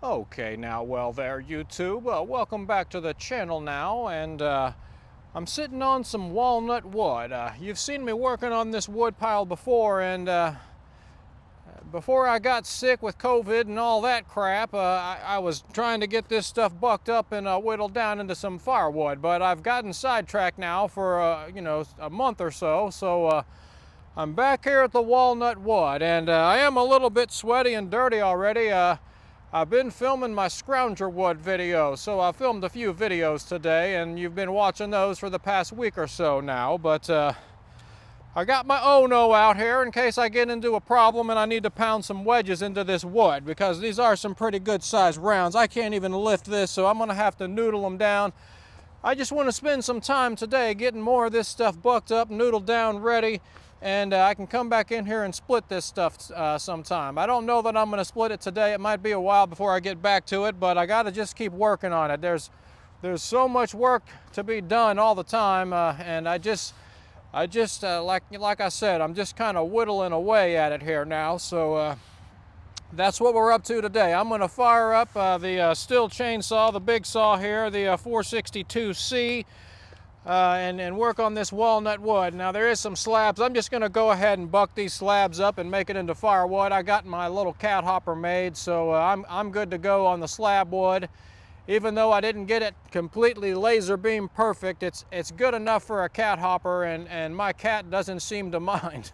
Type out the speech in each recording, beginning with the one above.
Okay, now, well there, YouTube. Welcome back to the channel now, and I'm sitting on some walnut wood. You've seen me working on this wood pile before, and before I got sick with COVID and all that crap, I was trying to get this stuff bucked up and whittled down into some firewood, but I've gotten sidetracked now for, a month or so, so I'm back here at the walnut wood, and I am a little bit sweaty and dirty already. I've been filming my scrounger wood videos, so I filmed a few videos today, and you've been watching those for the past week or so now, but I got my Ono out here in case I get into a problem and I need to pound some wedges into this wood, because these are some pretty good sized rounds. I can't even lift this, so I'm gonna have to noodle them down. I just want to spend some time today getting more of this stuff bucked up, noodled down, ready, and I can come back in here and split this stuff sometime. I don't know that I'm going to split it today. It might be a while before I get back to it, but I got to just keep working on it. There's so much work to be done all the time, and I just like I said, I'm just kind of whittling away at it here now. So that's what we're up to today. I'm going to fire up the Stihl chainsaw, the big saw here, the 462C. And work on this walnut wood. Now there is some slabs. I'm just going to go ahead and buck these slabs up and make it into firewood. I got my little cat hopper made, so I'm good to go on the slab wood. Even though I didn't get it completely laser beam perfect, it's good enough for a cat hopper, and my cat doesn't seem to mind.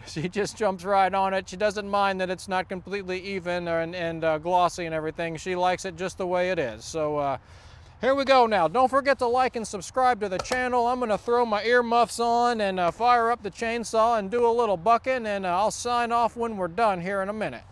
She just jumps right on it. She doesn't mind that it's not completely even and glossy and everything. She likes it just the way it is. So here we go now. Don't forget to like and subscribe to the channel. I'm going to throw my earmuffs on and fire up the chainsaw and do a little bucking, and I'll sign off when we're done here in a minute.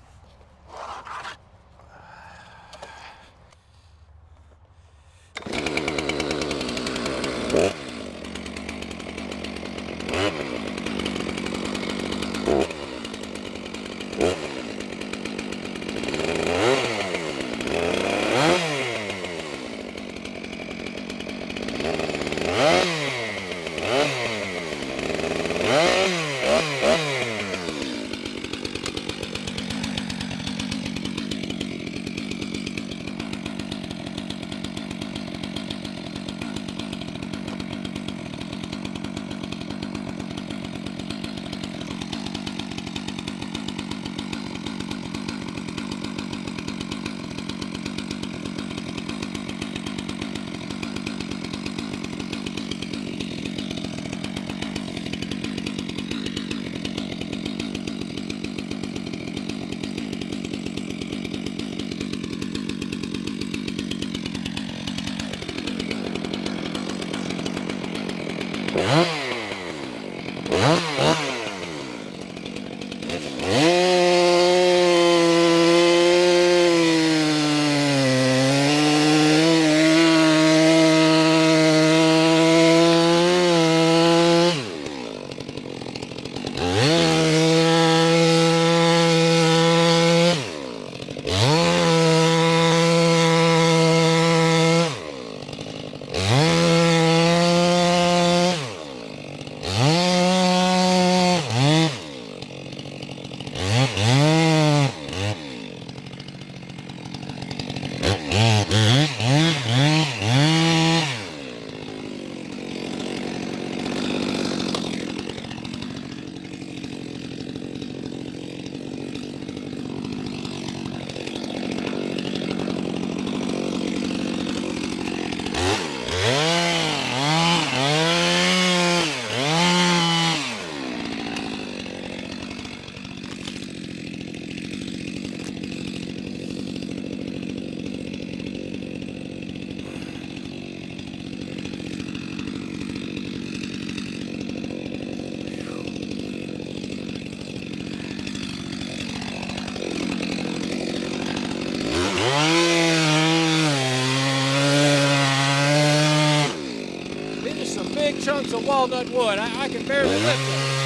Big chunks of walnut wood. I can barely lift it.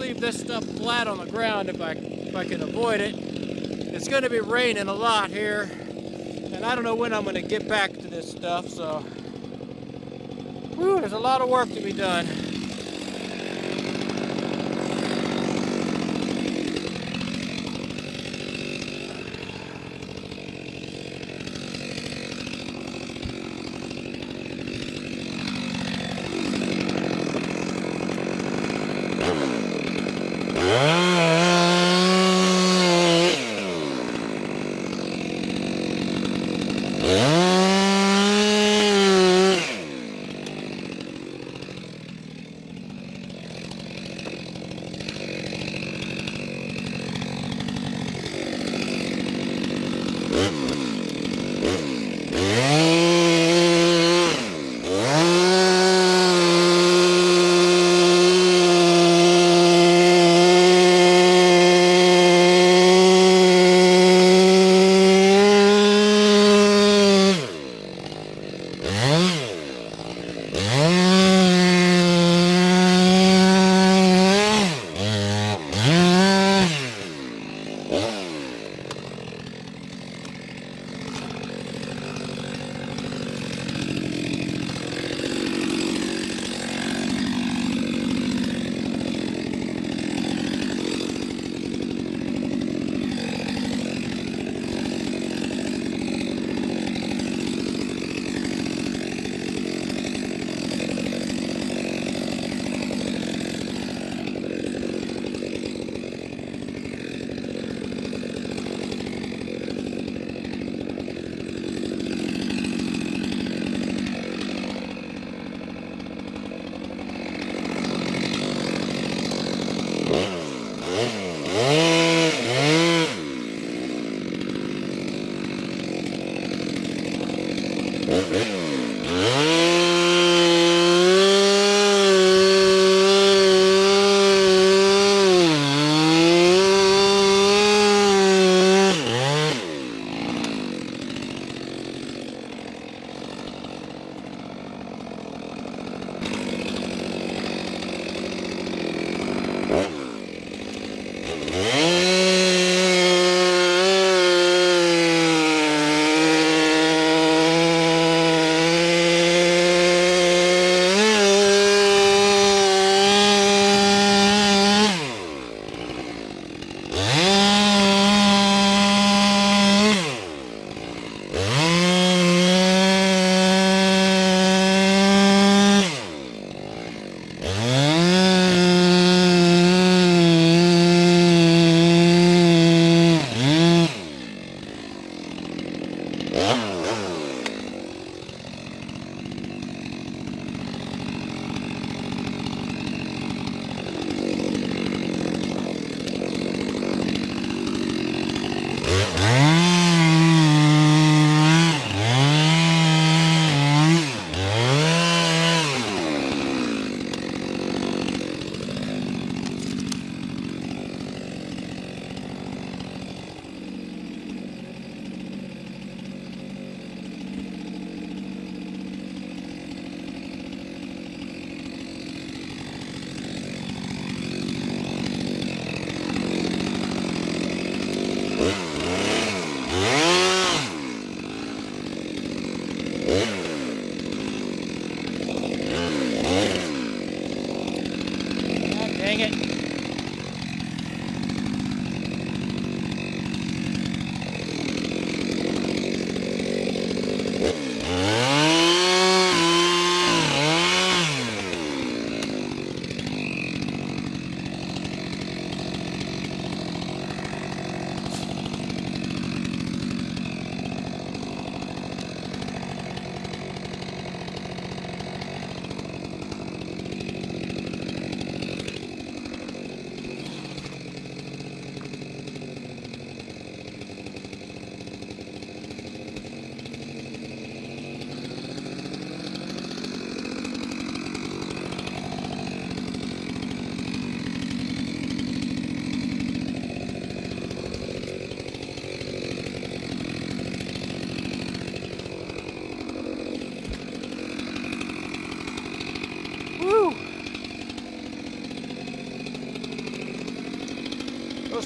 leave this stuff flat on the ground if I can avoid it. It's going to be raining a lot here, and I don't know when I'm going to get back to this stuff, so whew, there's a lot of work to be done.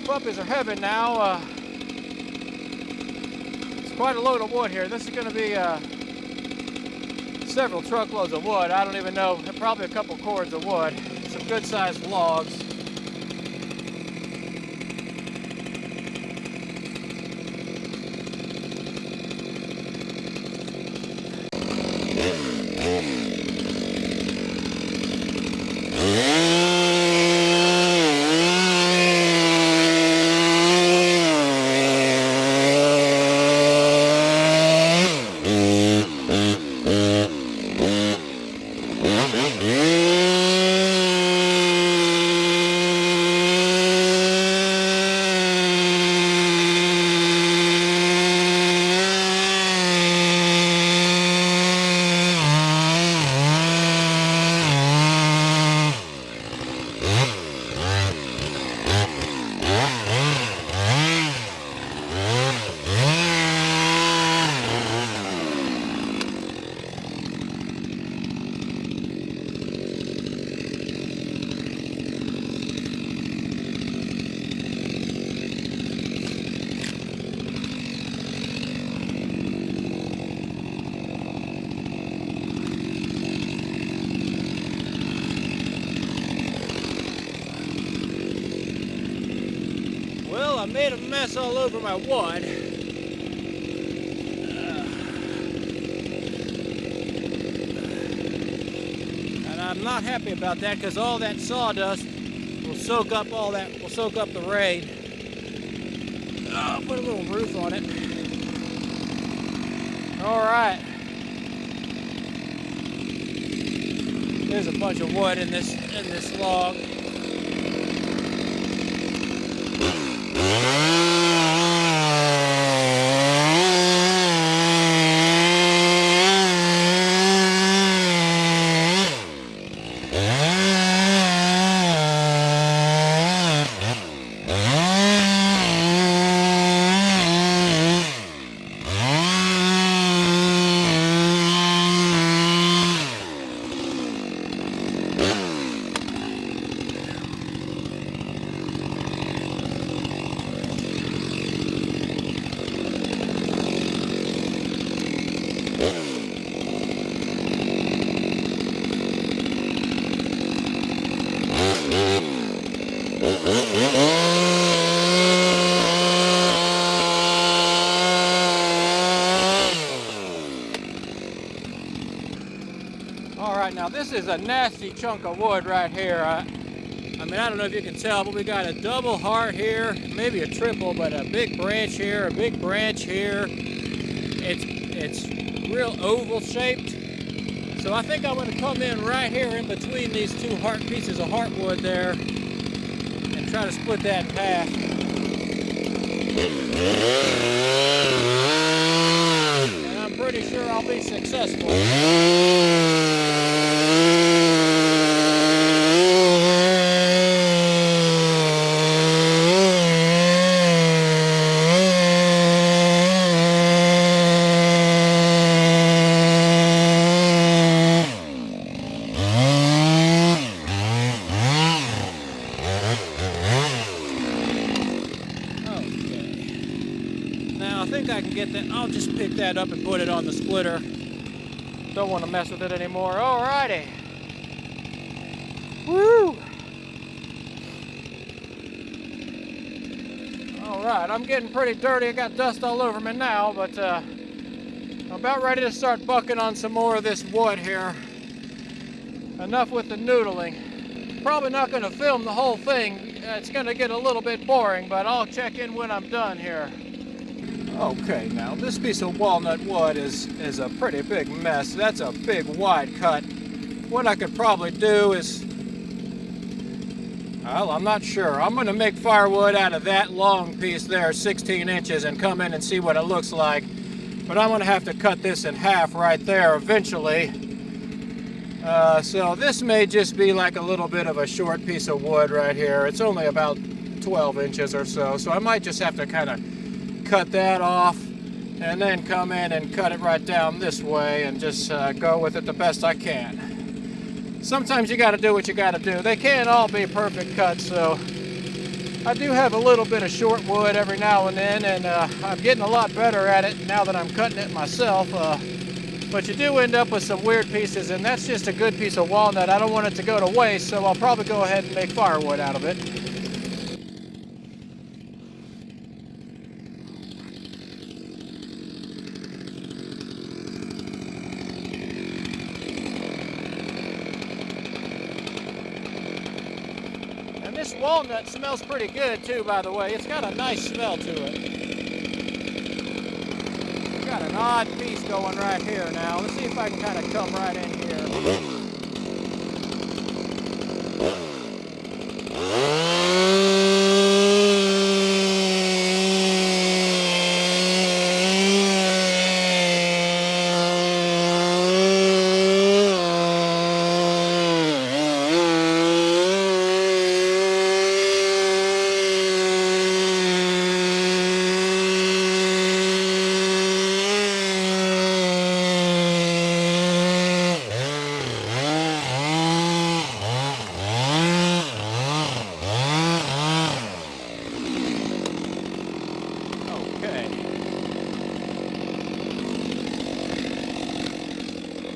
puppies are heavy now. It's quite a load of wood here. This is going to be several truckloads of wood. I don't even know, probably a couple cords of wood. Some good sized logs. I made a mess all over my wood. And I'm not happy about that because all that sawdust will soak up the rain. I'll put a little roof on it. All right. There's a bunch of wood in this log. All right, now this is a nasty chunk of wood right here. I mean, I don't know if you can tell, but we got a double heart here, maybe a triple, but a big branch here, a big branch here. It's real oval shaped. So I think I'm going to come in right here in between these two pieces of heartwood there and try to split that in half. And I'm pretty sure I'll be successful. I think I can get that. I'll just pick that up and put it on the splitter. Don't want to mess with it anymore. Alrighty. Woo! Alright, I'm getting pretty dirty. I got dust all over me now, but I'm about ready to start bucking on some more of this wood here. Enough with the noodling. Probably not going to film the whole thing. It's going to get a little bit boring, but I'll check in when I'm done here. Okay, now this piece of walnut wood is a pretty big mess. That's a big wide cut. What I could probably do is, well, I'm not sure. I'm going to make firewood out of that long piece there, 16 inches, and come in and see what it looks like. But I'm going to have to cut this in half right there eventually. So this may just be like a little bit of a short piece of wood right here. It's only about 12 inches or so. So I might just have to kind of cut that off and then come in and cut it right down this way and just go with it the best I can. Sometimes you got to do what you got to do. They can't all be perfect cuts, so I do have a little bit of short wood every now and then, and I'm getting a lot better at it now that I'm cutting it myself. But you do end up with some weird pieces, and that's just a good piece of walnut. I don't want it to go to waste, so I'll probably go ahead and make firewood out of it. And this walnut smells pretty good too, by the way. It's got a nice smell to it. Got an odd piece going right here now. Let's see if I can kind of come right in here.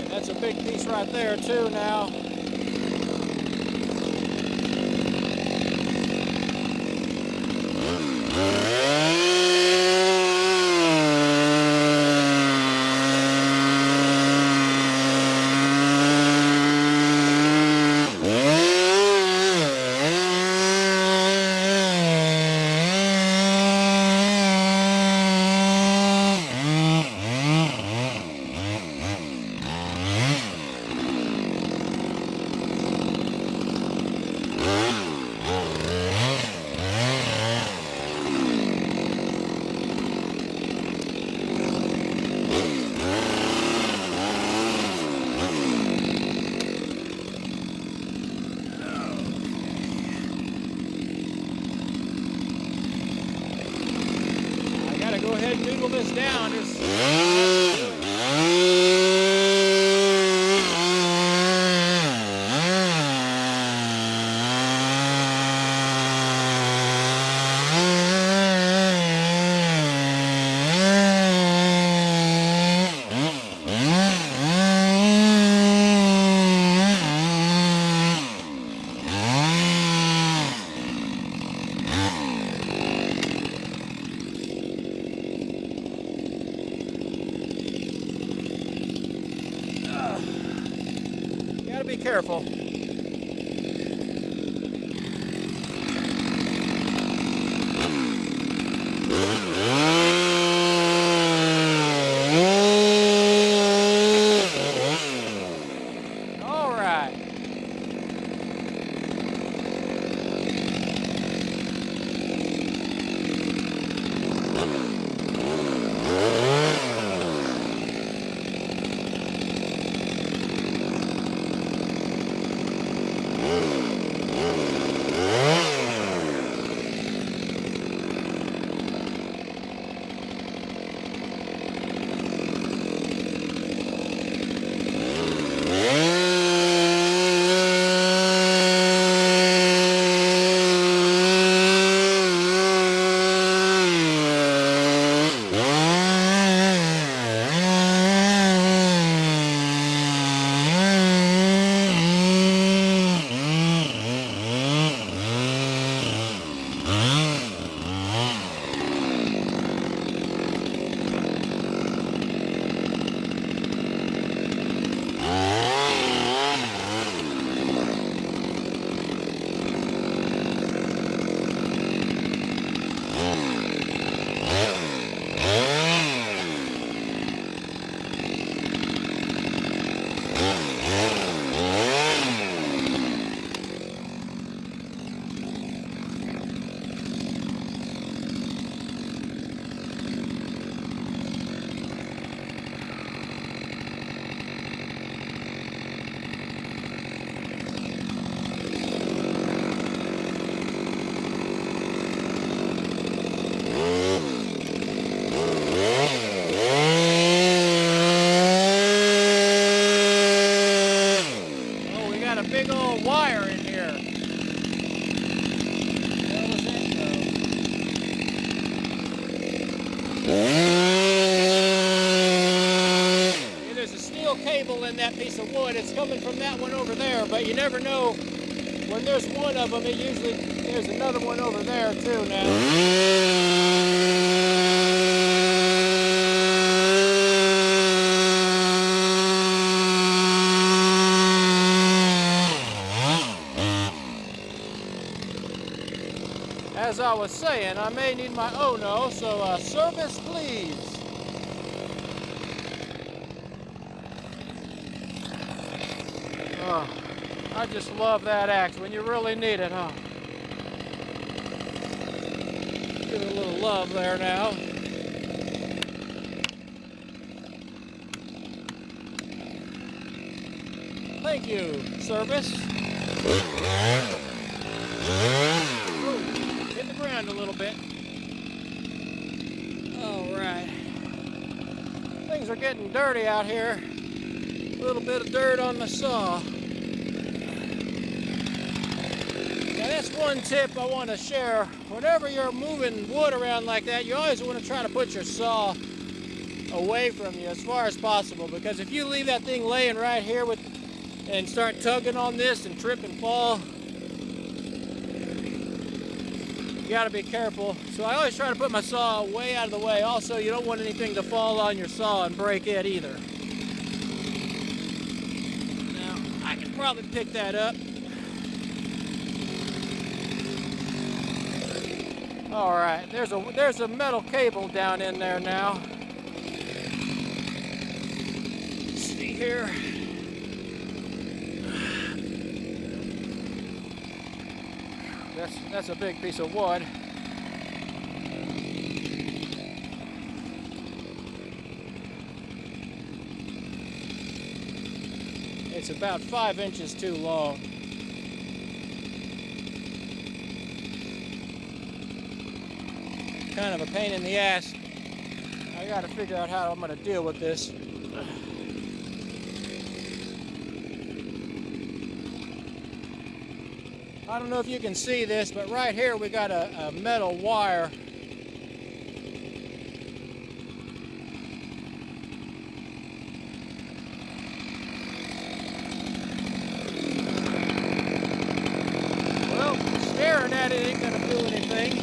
That's a big piece right there too now. Go ahead and noodle this down. Gotta be careful. All right. cable in that piece of wood. It's coming from that one over there, but you never know. When there's one of them, there's another one over there too now. As I was saying, I may need my Ono, so service please. Oh, I just love that axe when you really need it, huh? Give it a little love there now. Thank you, service. Hit the ground a little bit. All right. Things are getting dirty out here. A little bit of dirt on the saw. Now that's one tip I want to share. Whenever you're moving wood around like that, you always want to try to put your saw away from you as far as possible, because if you leave that thing laying right here and start tugging on this and trip and fall, you got to be careful. So I always try to put my saw way out of the way. Also, you don't want anything to fall on your saw and break it either. Now, I can probably pick that up. All right, there's a metal cable down in there now. Let's see here. That's a big piece of wood. It's about 5 inches too long. Kind of a pain in the ass. I gotta figure out how I'm gonna deal with this. I don't know if you can see this, but right here we got a metal wire. Well, staring at it ain't gonna do anything.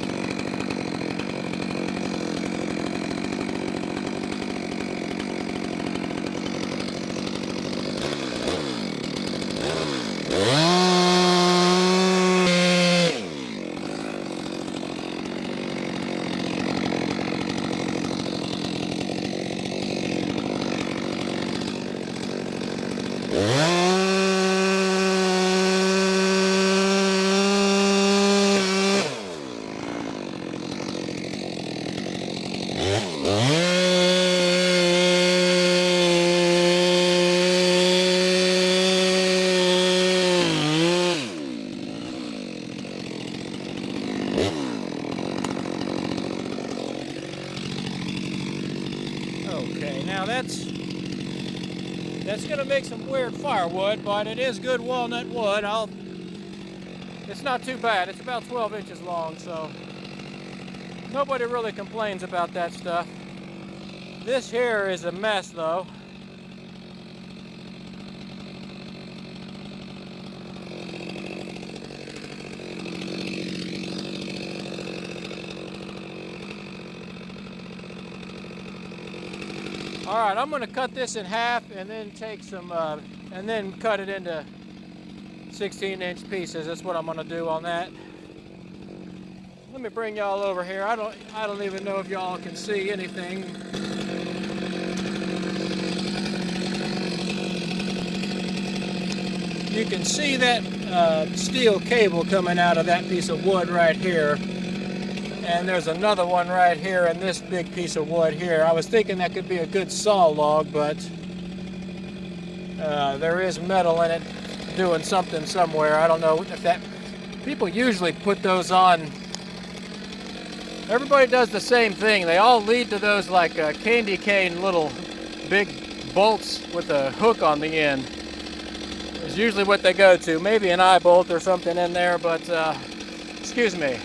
Okay, now that's gonna make some weird firewood, but it is good walnut wood. It's not too bad. It's about 12 inches long, so nobody really complains about that stuff. This here is a mess, though. All right, I'm gonna cut this in half and then take some, and then cut it into 16-inch pieces. That's what I'm gonna do on that. Let me bring y'all over here. I don't even know if y'all can see anything. You can see that steel cable coming out of that piece of wood right here. And there's another one right here in this big piece of wood here. I was thinking that could be a good saw log, but there is metal in it doing something somewhere. I don't know if that... People usually put those on... Everybody does the same thing. They all lead to those like candy cane little big bolts with a hook on the end. It's usually what they go to. Maybe an eye bolt or something in there, but excuse me.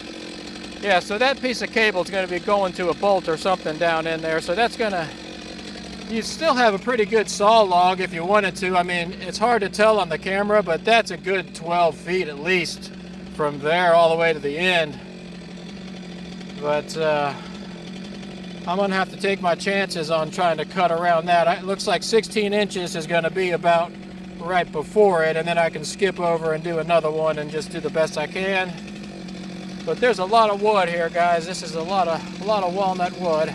Yeah, so that piece of cable is going to be going to a bolt or something down in there. So that's going to You still have a pretty good saw log if you wanted to. I mean, it's hard to tell on the camera, but that's a good 12 feet at least from there all the way to the end. But I'm gonna have to take my chances on trying to cut around that. It looks like 16 inches is gonna be about right before it, and then I can skip over and do another one and just do the best I can. But there's a lot of wood here, guys. This is a lot of walnut wood.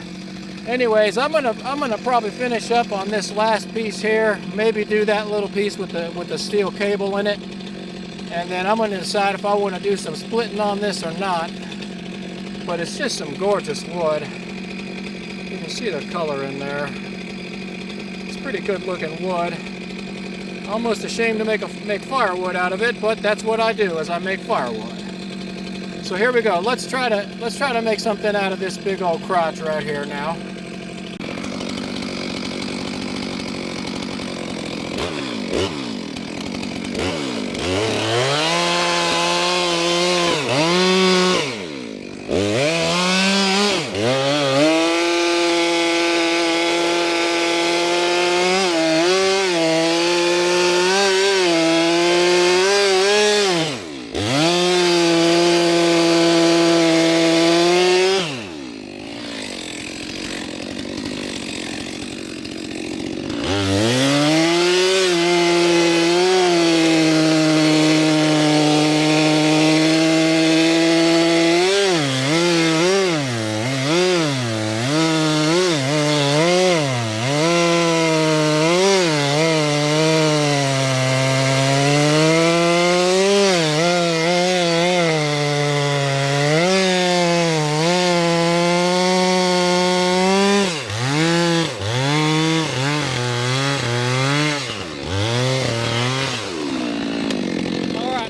Anyways, I'm gonna probably finish up on this last piece here. Maybe do that little piece with the steel cable in it, and then I'm gonna decide if I want to do some splitting on this or not. But it's just some gorgeous wood. You can see the color in there. It's pretty good looking wood. Almost ashamed to make firewood out of it, but that's what I do, is I make firewood. So here we go. Let's try to make something out of this big old crotch right here now.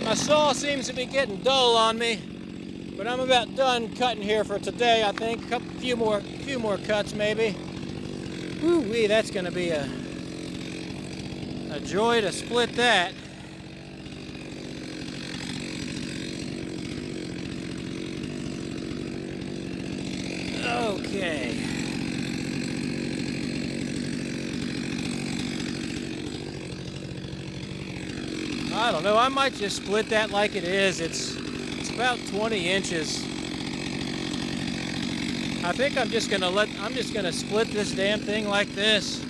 My saw seems to be getting dull on me, but I'm about done cutting here for today, I think. A few more cuts maybe. Woo-wee, that's gonna be a joy to split that. Okay. I don't know, I might just split that like it is. It's about 20 inches. I think I'm just gonna split this damn thing like this.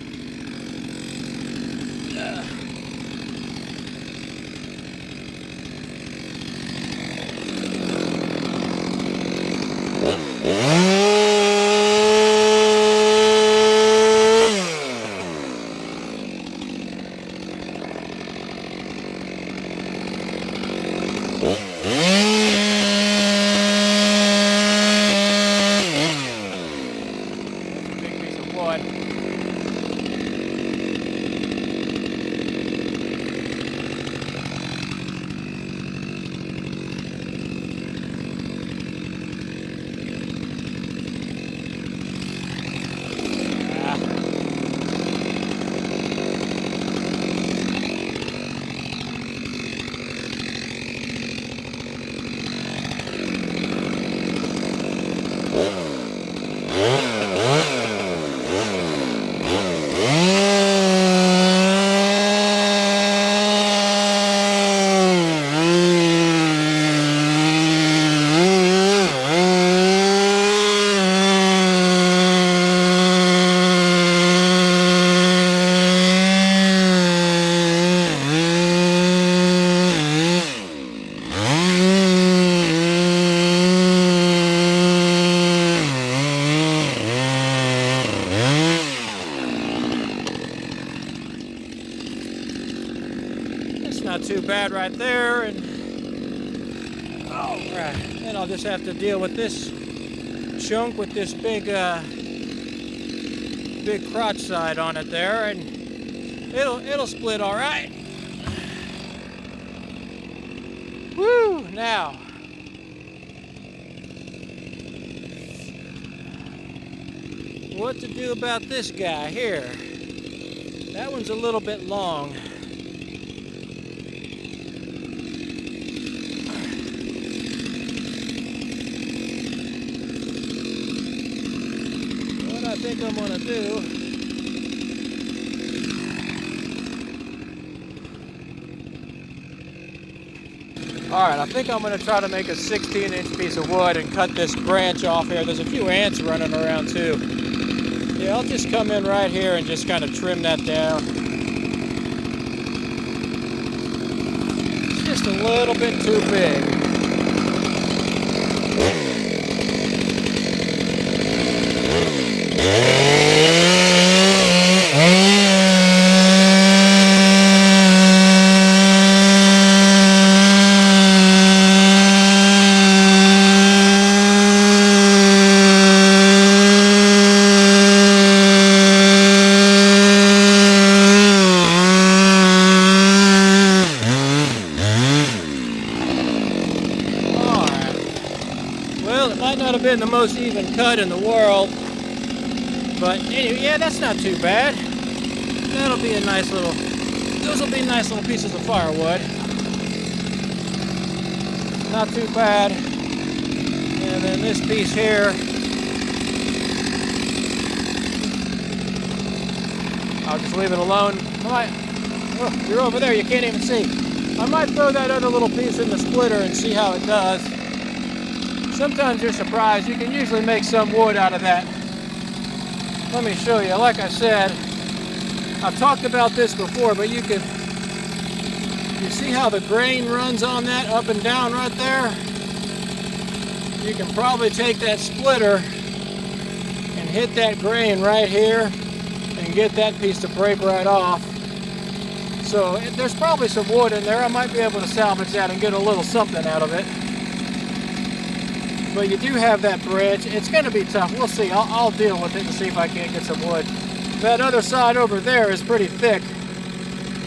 Not too bad right there, and all right, then I'll just have to deal with this chunk with this big crotch side on it there, and it'll split all right. Woo! Now, what to do about this guy here? That one's a little bit long. I think I'm gonna do All right, I think I'm gonna try to make a 16-inch piece of wood and cut this branch off here. There's a few ants running around too. Yeah, I'll just come in right here and just kind of trim that down. It's just a little bit too big. Not have been the most even cut in the world, but anyway, yeah, that's not too bad. That'll be a nice little, those will be nice little pieces of firewood. Not too bad. And then this piece here, I'll just leave it alone. Oh, you're over there, you can't even see. I might throw that other little piece in the splitter and see how it does. Sometimes you're surprised. You can usually make some wood out of that. Let me show you. Like I said, I've talked about this before, but you see how the grain runs on that up and down right there? You can probably take that splitter and hit that grain right here and get that piece to break right off. So there's probably some wood in there. I might be able to salvage that and get a little something out of it. But you do have that branch. It's going to be tough. We'll see. I'll deal with it and see if I can't get some wood. That other side over there is pretty thick.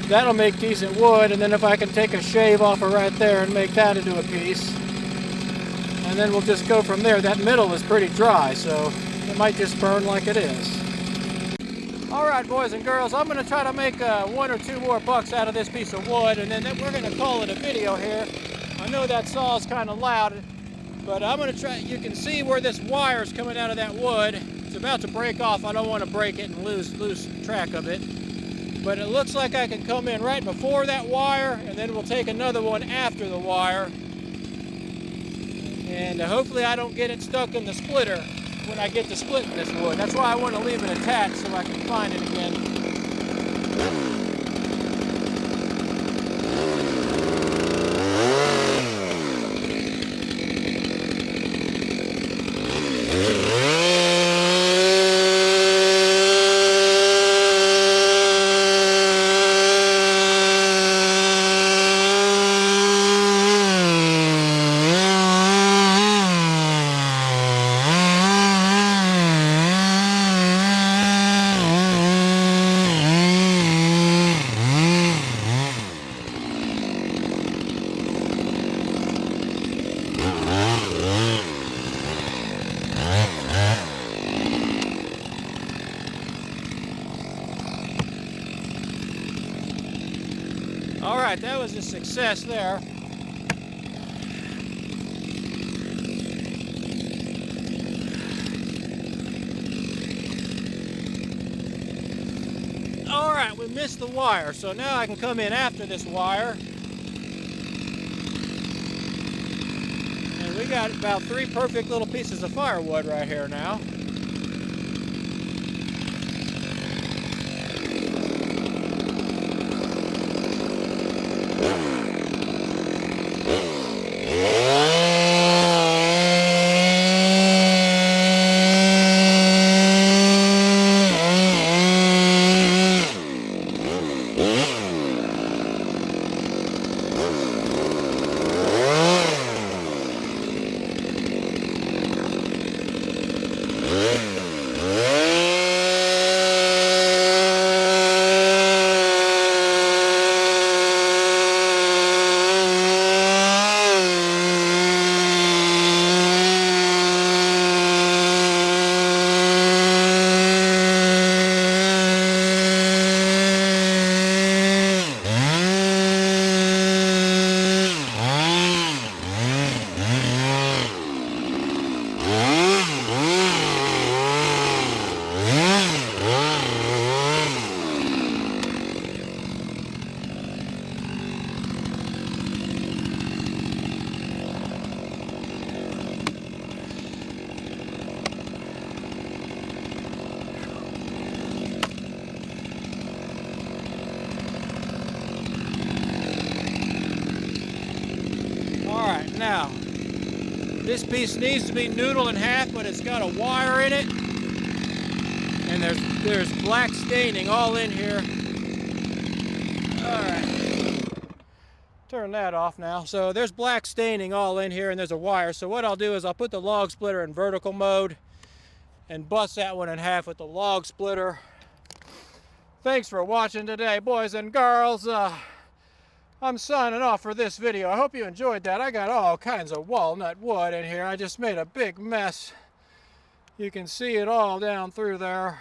That'll make decent wood. And then if I can take a shave off of right there and make that into a piece. And then we'll just go from there. That middle is pretty dry, so it might just burn like it is. All right, boys and girls, I'm going to try to make 1 or 2 more bucks out of this piece of wood. And then we're going to call it a video here. I know that saw is kind of loud. But I'm going to try, you can see where this wire is coming out of that wood. It's about to break off. I don't want to break it and lose track of it. But it looks like I can come in right before that wire, and then we'll take another one after the wire. And hopefully I don't get it stuck in the splitter when I get to splitting this wood. That's why I want to leave it attached so I can find it again. All right, that was a success there. All right, we missed the wire, so now I can come in after this wire. And we got about 3 perfect little pieces of firewood right here now. This piece needs to be noodled in half, but it's got a wire in it. And there's black staining all in here. All right. Turn that off now. So there's black staining all in here, and there's a wire. So what I'll do is I'll put the log splitter in vertical mode and bust that one in half with the log splitter. Thanks for watching today, boys and girls. I'm signing off for this video. I hope you enjoyed that. I got all kinds of walnut wood in here. I just made a big mess. You can see it all down through there.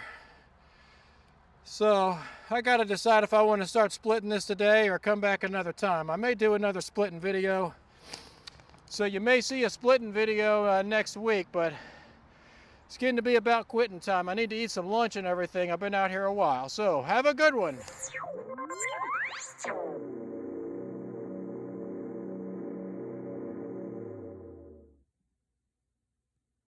So I got to decide if I want to start splitting this today or come back another time. I may do another splitting video. So you may see a splitting video next week, but it's getting to be about quitting time. I need to eat some lunch and everything. I've been out here a while. So have a good one.